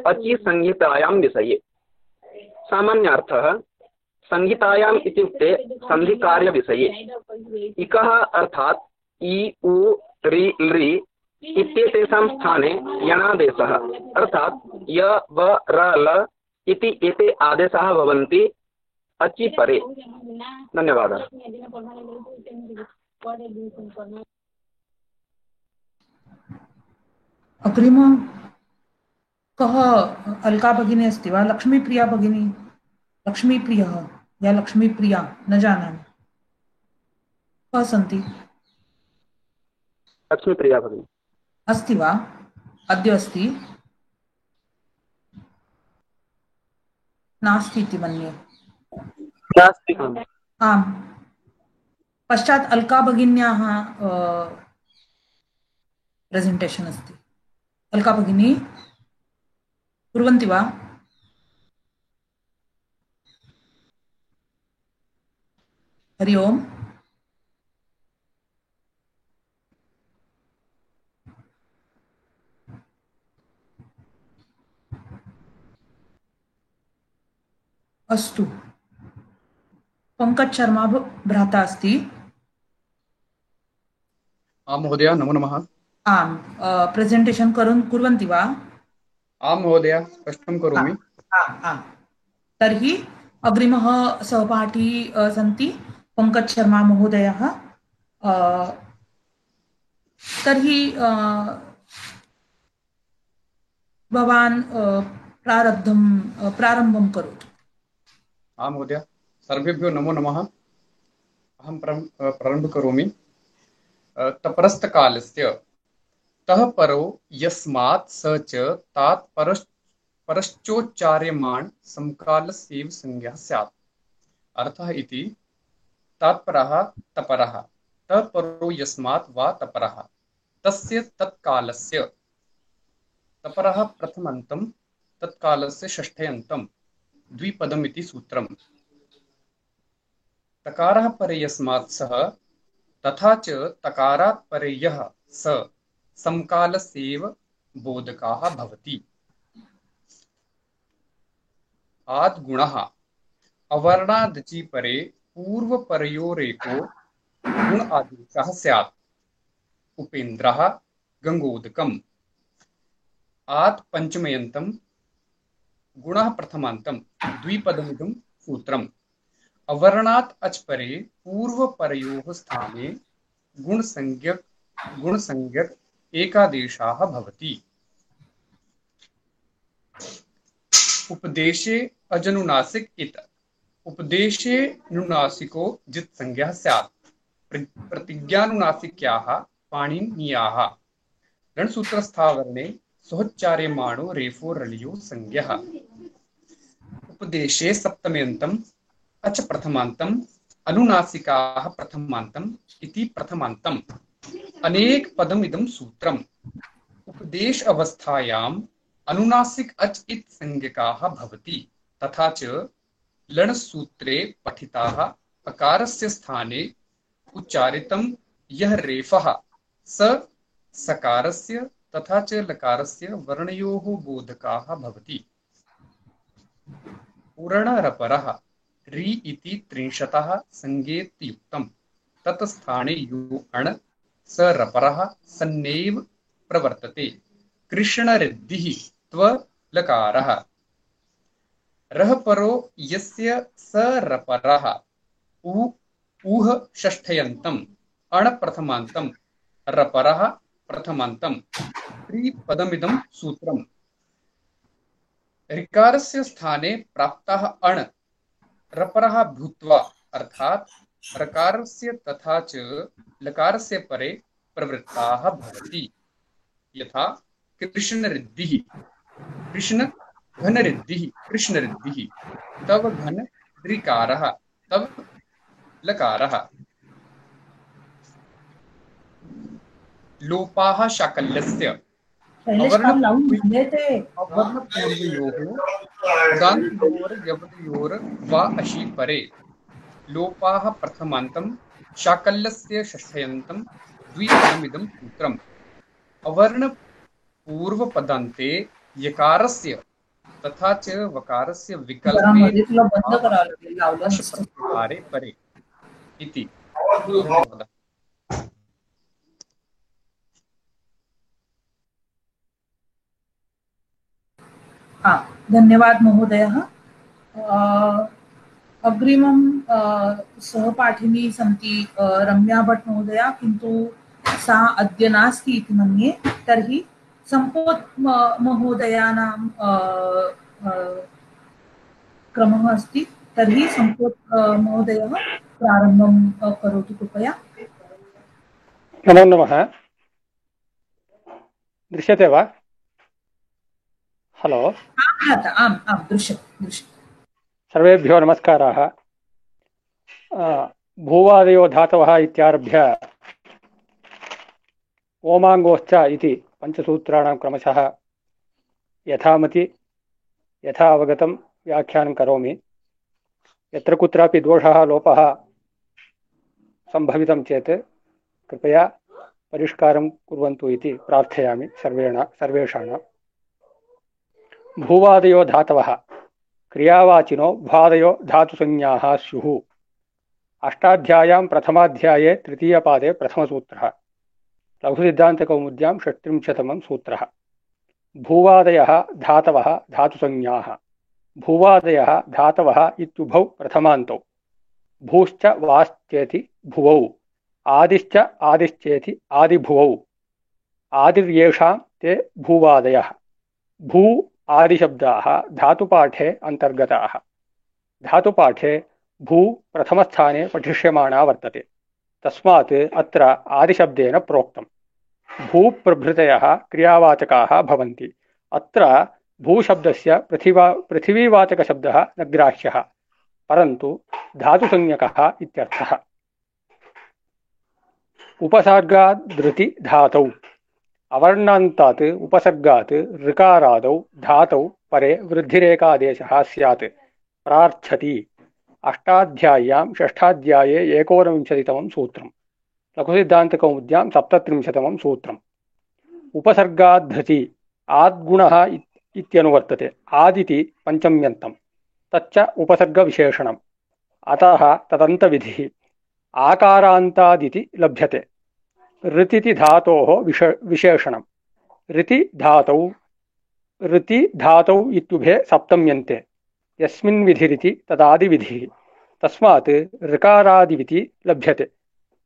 अचि संहितायां विषये। सामान्यार्थः संहितायाम् इत्युक्ते संधिकार्यविषये। इकः अर्थात् इ उ ऋ लृ इत्येतेषां स्थाने यणादेशः अर्थात् य व र ल इति एते आदेशाः भवन्ति अचि परे। धन्यवादः। अग्रिम कः अलका भगिनी अस्ति वा? लक्ष्मीप्रिया भगिनी, लक्ष्मीप्रियः या लक्ष्मीप्रिया न जानामि, कः सन्ति? लक्ष्मीप्रिया भगिनी अस्ति वा? अद्य अस्ति? नास्ति इति मन्ये। आम्, पश्चात् अलका भगिन्याः प्रेजेंटेशन् अस्ति। अलका भगिनी कुर्वन्ति वा? हरि ओम्। अस्तु, पंकज शर्मा भ्राता अस्ति। आं महोदय, नमो नमः। आम्, प्रेजेंटेशन् कुर्वन्ति वा? आं महोदय, स्पष्टं करोमि। तर्हि अग्रिमः सहपाठी सन्ति पंकज शर्मा महोदयः। तर्हि भवान् प्रारम्भं करोतु। आं महोदय, सर्वेभ्यो नमो नमः। अहं प्रारम्भं करोमि। तपरस्तकालस्य तः परो यस्मात् स च तात् परश्चोच्चार्यमाण समकालस्यैव संज्ञा स्यात्। अर्थः इति तात्परः तपरः तः परो यस्मात् वा तपरः तस्य तत्कालस्य तपरः प्रथमन्तं तत्कालस्य षष्ठ्यन्तं द्विपदमिति सूत्रम्। तकारः परे यस्मात् सः तथा च तकारात् परे यः स समकालस्यैव बोधकाः भवति। आद्गुणः अवर्णादचि परे पूर्वपरयोरेको गुण आदेशः स्यात्। उपेन्द्रः गङ्गोदकम्। आत् पञ्चमयन्तं गुणः प्रथमान्तं द्विपदमिदं सूत्रम्। अवर्णात् अच् परे पूर्वपरयोः स्थाने गुणसंज्ञक एकादेशाः भवति। उपदेशे अजनुनासिक इत। उपदेशे नुनासिको जित् संज्ञा स्यात्। प्रतिज्ञानुनासिक्याः पाणिनीयाः। रणसूत्रस्थावरणे सोच्चार्यमाणो रेफो रलियो संज्ञः। उपदेशे सप्तम्यन्तम् अच प्रथमान्तम् अनुनासिकाः प्रथमान्तम् इति प्रथमान्तम् अनेक पदमिदं सूत्रम्। उपदेश अवस्थायाम् अनुनासिक अच इत संज्ञकाः भवति। तथा च लणसूत्रे पठिताः अकारस्य स्थाने उच्चारितं यः रेफः स सकारस्य तथा च लकारस्य वर्णयोः बोधकाः भवति। पूरणरपरः रि इति त्रिंशतः संज्ञेत्युक्तम्। तत्स्थाने यो अण् स रपरः सन्नेव प्रवर्तते। कृष्णरिद्धिः त्व लकारः। रः परो यस्य स रपरः ऊह षष्ठ्यन्तम् अण् प्रथमान्तम् रपरः प्रथमान्तम् त्रिपदमिदं सूत्रम्। ऋकारस्य स्थाने प्राप्तः अण् रपरः भूत्वा अर्थात् रकारस्य तथा च लकारस्य परे प्रवृत्ताः भवति। यथा कृष्णरिद्धिः कृष्ण घनरिद्धिः कृष्णरिद्धिः। तव घन ऋकारः तव लकारः। लोपाः शाकल्यस्य अवर्णपूर्वयोः उदान्तयोर्यवतयोर् वा अशि परे। लोपाः प्रथमान्तं शाकल्यस्य षष्ठ्यन्तं द्विपदमिदं सूत्रम्। अवर्णपूर्वपदान्ते यकारस्य तथा च वकारस्य विकल्पे प्रत्याहारे परे इति। धन्यवादः। धन्यवाद महोदयः। अग्रिमं सहपाठिनी सन्ति रम्या भट्ट महोदया, किन्तु सा अद्य नास्ति इति मन्ये। तर्हि सम्पोत् महोदयानां क्रमः अस्ति। तर्हि सम्पोत् महोदयः प्रारम्भं करोतु कृपया। नमो नमः। दृश्यते वा? हलो। आम् आम् दृश्यते। सर्वेभ्यो नमस्काराः। भूवादयो धातवः इत्यारभ्य ओमाङ्गोश्च इति पञ्चसूत्राणां क्रमशः यथामति यथा अवगतं व्याख्यानं करोमि। यत्र कुत्रापि दोषः लोपः सम्भवितं चेत् कृपया परिष्कारं कुर्वन्तु इति प्रार्थयामि सर्वेषां। भूवादयो धातवः क्रियावाचिनो भ्वादयो धातुसंज्ञाः स्युः। अष्टाध्याय्यां प्रथमाध्याये तृतीयपादे प्रथमसूत्रः। लघुसिद्धान्तकौमुद्यां 36तमं सूत्रः। भूवादयः धातवः धातुसंज्ञाः। भूवादयः धातवः इत्युभौ प्रथमान्तौ। भूश्च वाश्चेति भुवौ। आदिश्च आदिश्चेति आदिभुवौ। आदिर्येषां ते भूवादयः। भू आदिशब्दाः धातुपाठे अन्तर्गताः। धातुपाठे भू प्रथमस्थाने पठिष्यमाणा वर्तते। तस्मात् अत्र आदिशब्देन प्रोक्तम्। भूप्रभृतयः क्रियावाचकाः भवन्ति। अत्र भूशब्दस्य पृथिवीवाचकशब्दः न ग्राह्यः, परन्तु धातुसंज्ञकः इत्यर्थः। उपसर्गादृति धातौ अवर्णान्तात् उपसर्गात् ऋकारादौ धातौ परे वृद्धिरेकादेशः स्यात्। प्रार्थति अष्टाध्याय्यां षष्ठाध्याये 19तमं सूत्रम्। लघुसिद्धान्तकौमुद्यां 37तमं सूत्रम्। उपसर्गाद्धृति आद्गुणः इत्यनुवर्तते। आदिति पञ्चम्यन्तं, तच्च उपसर्गविशेषणम्, अतः तदन्तविधिः। आकारान्तादिति लभ्यते। ऋतिति धातोः विशेषणम्। ऋति धातौ इत्युभे सप्तम्यन्ते। यस्मिन् विधिरिति तदादिविधिः। तस्मात् ऋकारादिविति लभ्यते।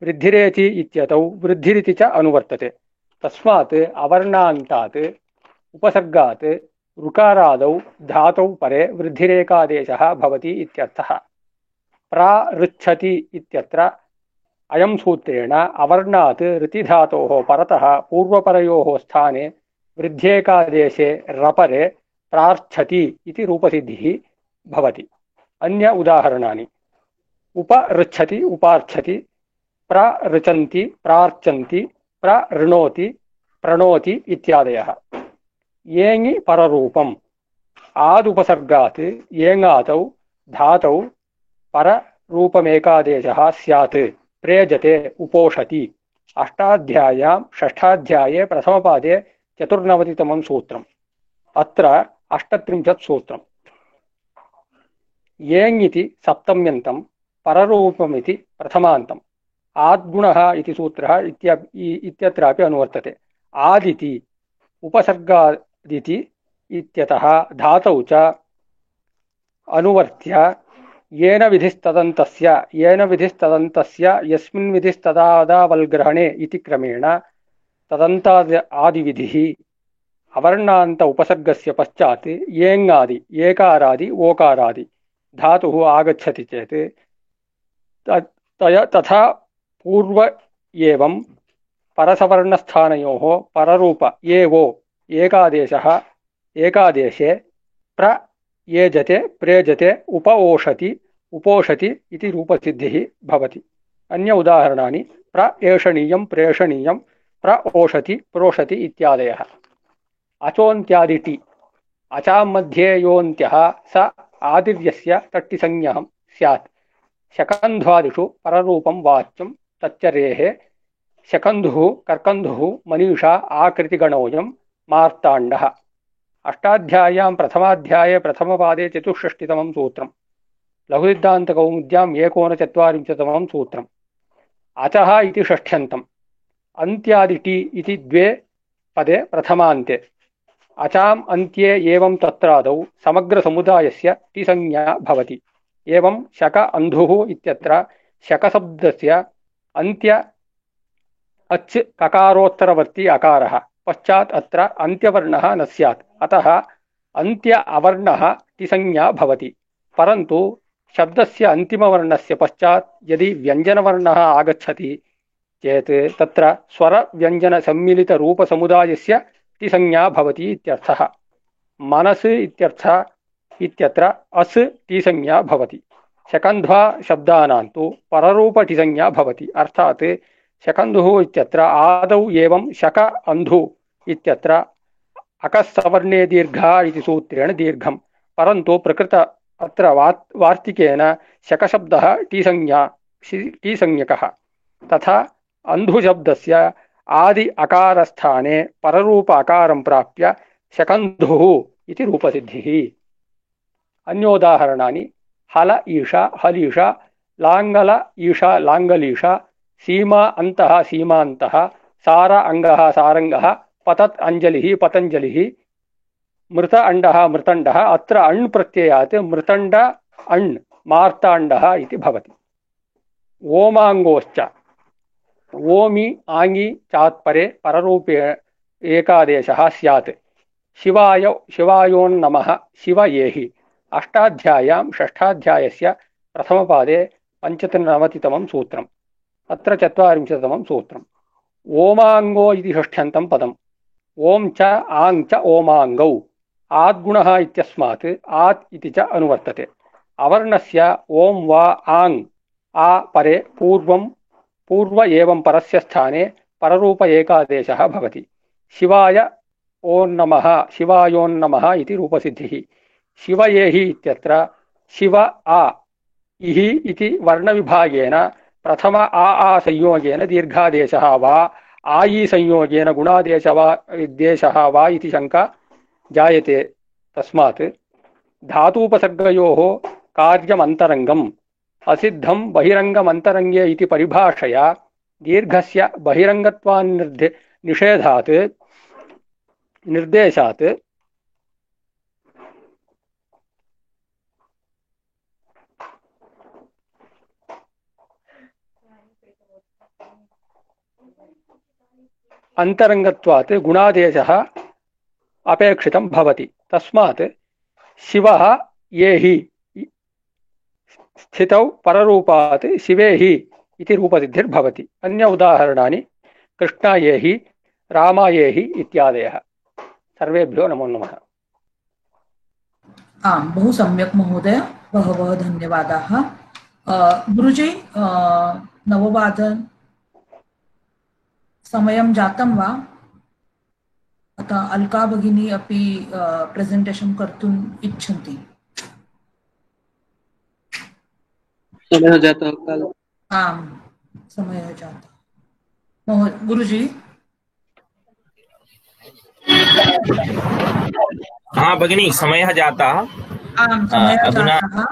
वृद्धिरेति इत्यतौ वृद्धिरिति च अनुवर्तते। तस्मात् अवर्णान्तात् उपसर्गात् ऋकारादौ धातौ परे वृद्धिरेकादेशः भवति इत्यर्थः। प्राऋच्छति इत्यत्र अयं सूत्रेण अवर्णात् ऋतिधातोः परतः पूर्वपरयोः स्थाने वृद्ध्येकादेशे रपरे प्रार्थति इति रूपसिद्धिः भवति। अन्य उदाहरणानि: उपऋच्छति, उपार्च्छति, प्रऋचन्ति, प्रार्चन्ति, प्रऋणोति, प्रणोति इत्यादयः। येङि पररूपम्। आदुपसर्गात् येङादौ धातौ पररूपमेकादेशः स्यात्। प्रेजते, उपोषति। अष्टाध्याय्यां षष्ठाध्याये प्रथमपादे 94तमं सूत्रम्। अत्र 38 सूत्रम्। येङिति सप्तम्यन्तं, पररूपमिति प्रथमान्तम्। आद्गुणः इति सूत्रः इत्यत्रापि अनुवर्तते। आदिति उपसर्गादिति इत्यतः धातौ च अनुवर्त्य येन विधिस्तदन्तस्य यस्मिन् विधिस्तदादावल्ग्रहणे इति क्रमेण तदन्तादिविधिः। अवर्णान्त उपसर्गस्य पश्चात् येङादि, एकारादि, ओकारादि धातुः आगच्छति चेत् तथा पूर्व एवं परसवर्णस्थानयोः पररूप एवो एकादेशे प्रयेजते, प्रेजते, उपोषति इति रूपसिद्धिः भवति। अन्य उदाहरणानि: प्रएषणीयं, प्रेषणीयं, प्रओषति, प्रोषति इत्यादयः। अचोन्त्यादिटि अचां मध्ये योऽन्त्यः स आदिर्यस्य तट्टिसंज्ञः स्यात्। शकन्ध्वादिषु पररूपं वाच्यं तच्चरेः। शकन्धुः, कर्कन्धुः, मनीषा आकृतिगणोऽयं मार्ताण्डः। अष्टाध्याय्यां प्रथमाध्याये प्रथमपादे 64तमं सूत्रम्। लघुसिद्धान्तकौमुद्यां 39तमं सूत्रम्। अचः इति षष्ठ्यन्तम्। अन्त्यादिटि इति द्वे पदे प्रथमान्ते। अचाम् अन्त्ये एवं तत्रादौ समग्रसमुदायस्य टिसंज्ञा भवति। एवं शक अन्धुः इत्यत्र शकशब्दस्य अन्त्य अच् ककारोत्तरवर्ती अकारः, पश्चात् अत्र अन्त्यवर्णः न स्यात्, अतः अन्त्य अवर्णः टिसंज्ञा भवति। परन्तु शब्दस्य अन्तिमवर्णस्य पश्चात् यदि व्यञ्जनवर्णः आगच्छति चेत् तत्र स्वरव्यञ्जनसम्मिलितरूपसमुदायस्य टिसंज्ञा भवति इत्यर्थः। मनस् इत्यत्र अस् टिसंज्ञा भवति। शकन्ध्वा शब्दानां तु पररूपटिसंज्ञा भवति। अर्थात् शकन्धुः इत्यत्र आदौ एवं शक अन्धु इत्यत्र अकस्सवर्णे दीर्घः इति सूत्रेण दीर्घं, परन्तु प्रकृत अत्र वार्तिकेन शकशब्दः टिसंज्ञकः। तथा अन्धुशब्दस्य आदि अकारस्थाने पररूप अकारं प्राप्य शकन्धुः इति रूपसिद्धिः। अन्योदाहरणानि: हल ईशा, हलीशा, लाङ्गल ईशा, लाङ्गलीशा, सीमा अन्तः, सीमान्तः, सार अङ्गः, सारङ्गः, पतत् अञ्जलिः, पतञ्जलिः, मृत अण्डः, मृतण्डः। अत्र अण् प्रत्ययात् मृतण्ड अण् मार्ताण्डः इति भवति। ओमाङ्गोश्च ओमि आङि चात्परे पररूपे एकादेशः स्यात्। शिवायोन्नमः, शिवयेहि। अष्टाध्याय्यां षष्ठाध्यायस्य प्रथमपादे 95तमं सूत्रम्। अत्र 40तमं सूत्रम्। ओमांगो इति षष्ठ्यन्तं पदम् ओम च आंग च ओमांगौ आद्गुणः इत्यस्मात् आत् इति च अनुवर्तते अवर्णस्य ओम वा आंग आ परे पूर्व एवं परस्य स्थाने पररूप एकादेशः भवति शिवाय ओं नमः शिवायोन्नमः इति रूपसिद्धिः शिवयेहि इत्यत्र शिव आ इहि इति वर्णविभागेन प्रथम आ संयोगेन दीर्घादेशः वा आयि संयोगेन गुणादेशः वा इति शंका जायते तस्मात् धातूपसर्गयोः कार्यमन्तरङ्गम् असिद्धं बहिरङ्गमन्तरङ्गे इति परिभाषया दीर्घस्य बहिरङ्गत्वान्निषेधात् निर्देशात् अंतरंगत्वात् गुणादेशः अपेक्षितं भवति तस्मात् शिवः येहि स्थितौ पररूपात् शिवेहि इति रूपसिद्धिर्भवति अन्य उदाहरणानि कृष्णायेहि रामायेहि इत्यादयः सर्वेभ्यो नमो नमः आम् बहु सम्यक् महोदय बहवः धन्यवादाः गुरुजी 9:00 समयं जातं वा अतः अलका भगिनी अपि प्रेजेंटेशन कर्तुम् इच्छन्ति समयः जातः काल आम् समयः जातः गुरुजी हाँ भगिनी समयः जातः आम् समयः अधुना जातः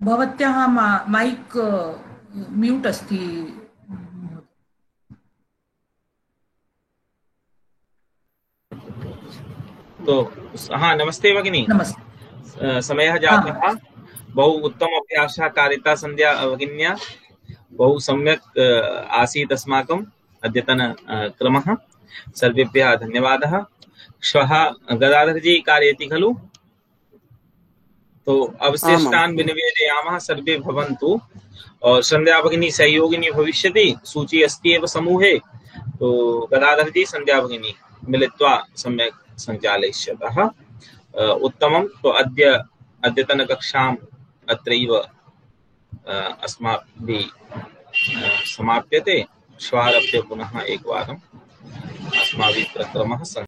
भवत्याः माइक म्यूट अस्ति तो हाँ नमस्ते भगिनी नमस्ते समयः जातः बहु उत्तम अभ्यासः कारिता सन्ध्या भगिन्या बहु सम्यक् आसीत् अस्माकम् अद्यतन क्रमः सर्वेभ्यः धन्यवादः श्वः गदाधरजी कारयति खलु तो अवशिष्टान् विनिवेदयामः सर्वे भवन्तु और संध्या भगिनी सहयोगिनी भविष्यति सूची अस्ति एव समूहे तो गदाधरजी संध्या भगिनी मिलित्वा सम्यक् सञ्चालयिष्यतः उत्तमं तो अद्यतन कक्षाम् अत्रैव अस्माभिः समाप्यते श्वः आरभ्य पुनः एकवारम् अस्माभिः क्रमः